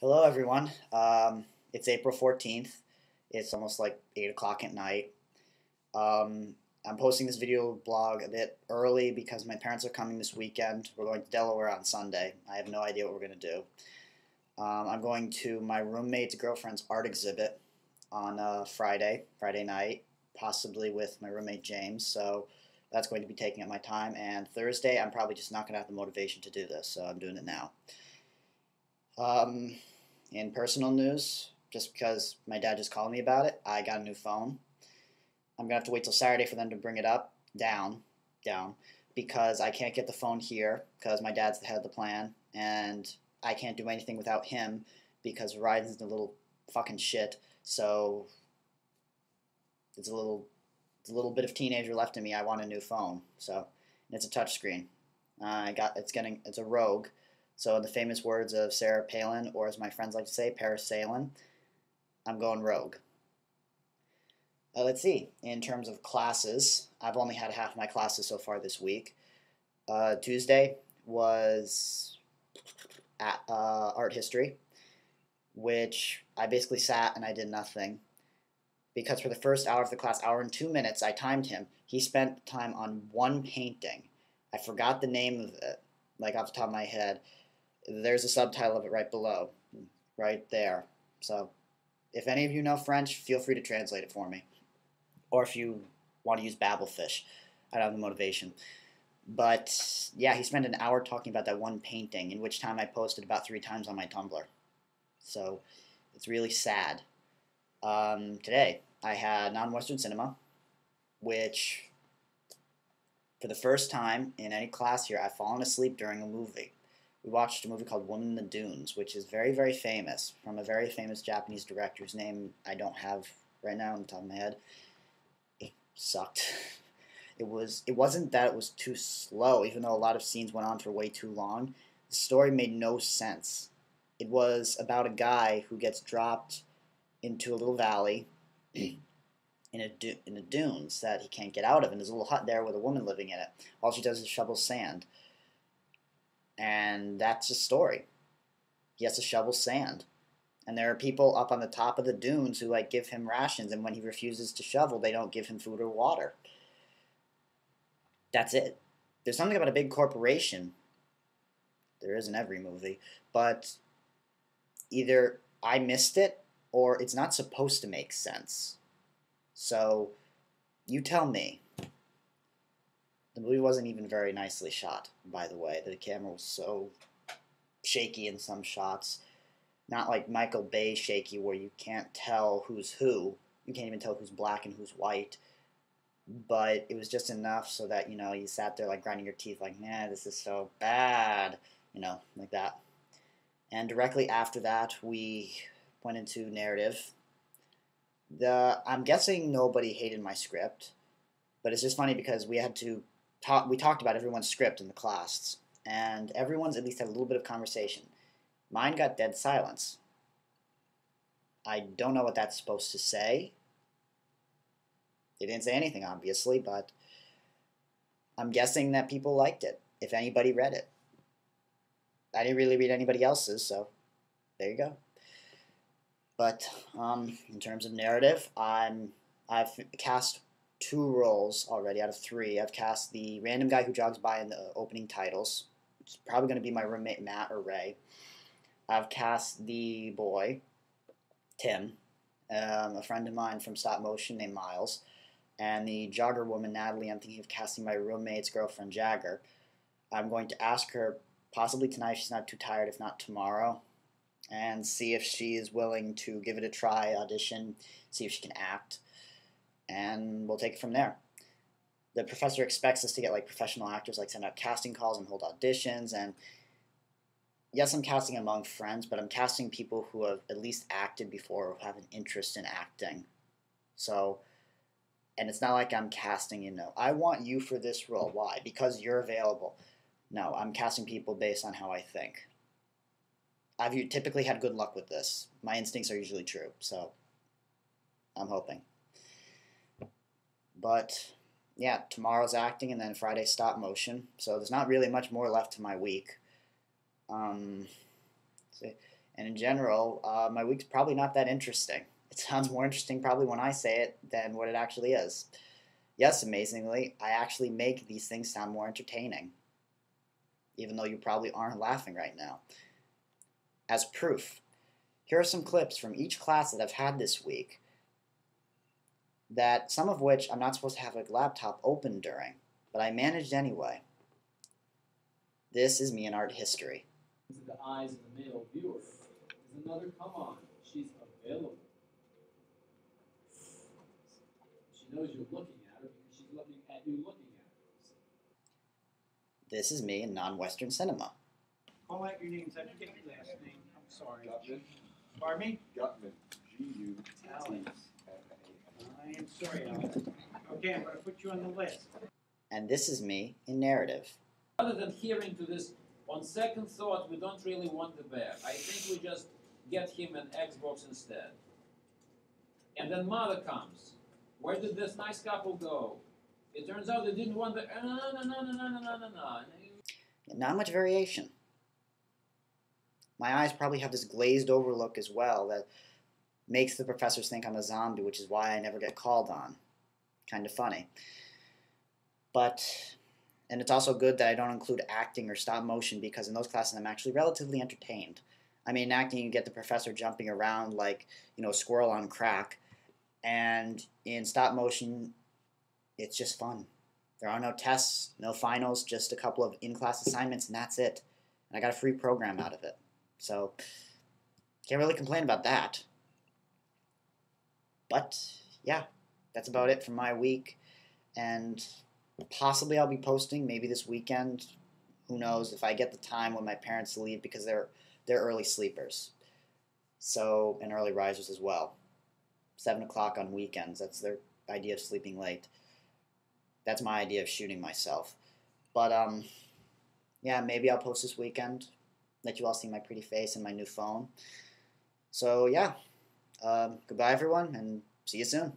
Hello, everyone. It's April 14th. It's almost like 8 o'clock at night. I'm posting this video blog a bit early because my parents are coming this weekend. We're going to Delaware on Sunday. I have no idea what we're going to do. I'm going to my roommate's girlfriend's art exhibit on Friday night, possibly with my roommate James. So that's going to be taking up my time. And Thursday, I'm probably just not going to have the motivation to do this, so I'm doing it now. In personal news, just because my dad just called me about it, I got a new phone. I'm gonna have to wait till Saturday for them to bring it down, because I can't get the phone here because my dad's the head of the plan, and I can't do anything without him because Verizon's a little fucking shit. So it's a little bit of teenager left in me. I want a new phone, so and it's a touchscreen. It's a Rogue. So in the famous words of Sarah Palin, or as my friends like to say, Parasailing, I'm going Rogue. Let's see. In terms of classes, I've only had half my classes so far this week. Tuesday was art history, which I basically sat and I did nothing. Because for the first hour of the class, hour and 2 minutes, I timed him. He spent time on one painting. I forgot the name of it, like off the top of my head. There's a subtitle of it right below, right there. So if any of you know French, feel free to translate it for me. Or if you want to use Babelfish, I don't have the motivation. But yeah, he spent an hour talking about that one painting, in which time I posted about 3 times on my Tumblr. So it's really sad. Today, I had non-Western cinema, which for the first time in any class here, I've fallen asleep during a movie. We watched a movie called Woman in the Dunes, which is very, very famous, from a very famous Japanese director whose name I don't have right now on the top of my head. It sucked. It wasn't that it was too slow, even though a lot of scenes went on for way too long. The story made no sense. It was about a guy who gets dropped into a little valley in the dunes that he can't get out of, and there's a little hut there with a woman living in it. All she does is shovel sand. And that's the story. He has to shovel sand. And there are people up on the top of the dunes who give him rations, and when he refuses to shovel, they don't give him food or water. That's it. There's something about a big corporation. There is in every movie, but either I missed it or it's not supposed to make sense. So you tell me. The movie wasn't even very nicely shot, by the way. The camera was so shaky in some shots. Not like Michael Bay shaky, where you can't tell who's who. You can't even tell who's black and who's white. But it was just enough so that, you sat there grinding your teeth man, this is so bad. Like that. And directly after that, we went into narrative. I'm guessing nobody hated my script. But it's just funny because we talked about everyone's script in the class, and everyone's at least had a little bit of conversation. Mine got dead silence. I don't know what that's supposed to say. They didn't say anything, obviously, but I'm guessing that people liked it, if anybody read it. I didn't really read anybody else's, so there you go. But in terms of narrative, I've cast 2 roles already out of 3. I've cast the random guy who jogs by in the opening titles. It's probably going to be my roommate Matt or Ray. I've cast the boy, Tim, a friend of mine from stop motion named Miles, and the jogger woman, Natalie. I'm thinking of casting my roommate's girlfriend, Jagger. I'm going to ask her, possibly tonight if she's not too tired, if not tomorrow, and see if she is willing to give it a try, audition, see if she can act. And we'll take it from there. The professor expects us to get professional actors, send out casting calls and hold auditions. And yes, I'm casting among friends, but I'm casting people who have at least acted before or have an interest in acting. So, and it's not like I'm casting, I want you for this role. Why? Because you're available. No, I'm casting people based on how I think. I've typically had good luck with this. My instincts are usually true, so I'm hoping. But yeah, tomorrow's acting and then Friday stop motion. So there's not really much more left to my week. And in general, my week's probably not that interesting. It sounds more interesting probably when I say it than what it actually is. Yes, amazingly, I actually make these things sound more entertaining, even though you probably aren't laughing right now. As proof, here are some clips from each class that I've had this week, that some of which I'm not supposed to have a laptop open during, but I managed anyway. This is me in art history. To the eyes of the male viewer is another come on. She's available. She knows you're looking at her because she's looking at you looking at her. This is me in non-Western cinema. Call out your names. I didn't get your last name. I'm sorry. Gutman. Pardon me? Gutman. G-U-T-T-M-A-N. I am sorry, Alex. Okay, I'm going to put you on the list. And this is me in narrative. Rather than hearing to this, on second thought, we don't really want the bear. I think we just get him an Xbox instead. And then mother comes. Where did this nice couple go? It turns out they didn't want the... No. Not much variation. My eyes probably have this glazed over look as well that makes the professors think I'm a zombie, which is why I never get called on. Kind of funny. And it's also good that I don't include acting or stop motion, because in those classes I'm actually relatively entertained. I mean, in acting you get the professor jumping around like, a squirrel on crack, and in stop motion it's just fun. There are no tests, no finals, just a couple of in-class assignments, and that's it. And I got a free program out of it. So, can't really complain about that. But, yeah, that's about it for my week. And possibly I'll be posting maybe this weekend. Who knows, if I get the time when my parents leave, because they're early sleepers. So, and early risers as well. 7 o'clock on weekends, that's their idea of sleeping late. That's my idea of shooting myself. But, yeah, maybe I'll post this weekend. Let you all see my pretty face and my new phone. So, yeah. Goodbye, everyone, and see you soon.